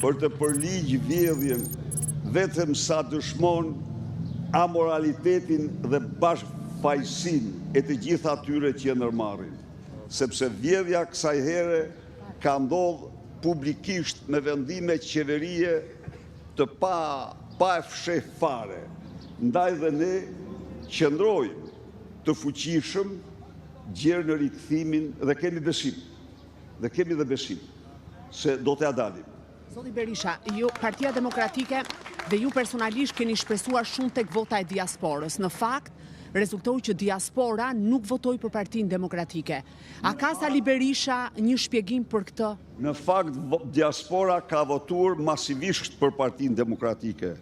për të përligj vjedhjen vetëm sa dëshmon amoralitetin dhe bashkëfajsin e të gjitha atyre që e nërmarrin, sepse vjedhja kësaj here ka ndodhur publikisht me vendime qeverie të pa e fsheh fare. Ndaj dhe ne qëndrojmë të fuqishëm gjerë në rikthimin dhe kemi besim. Dhe kemi dhe besim se do t'ja dalim. Zoti Berisha, ju Partia Demokratike dhe ju personalisht keni shpresuar shumë tek vota e diasporës. Në fakt, rezultoi që diaspora nuk votoi për Partinë Demokratike. A ka Sali Berisha një shpjegim për këtë? Në fakt, diaspora ka votuar masivisht për Partinë Demokratike.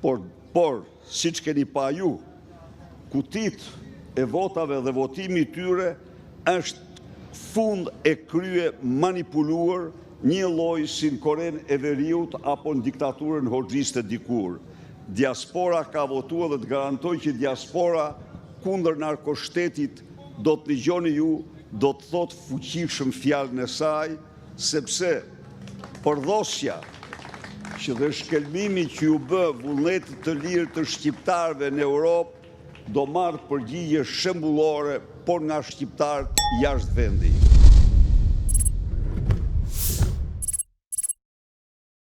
Por siç keni pa ju, kutit e votave dhe votimi i tyre është fund e krye manipuluar, një lloj si në Korenë e Veriut apo në diktaturën hoxhiste dikur. Diaspora ka votuar dhe të garantoj që diaspora kundër narkoshtetit do të dëgjoni ju, do të thotë fuqishëm fjalën e saj, sepse përdhosja që dhe shkelmimi që ju bë vullnetit të lirë të shqiptarëve në Europë do marrë përgjigje shembullore, por nga shqiptarët jashtë vendi.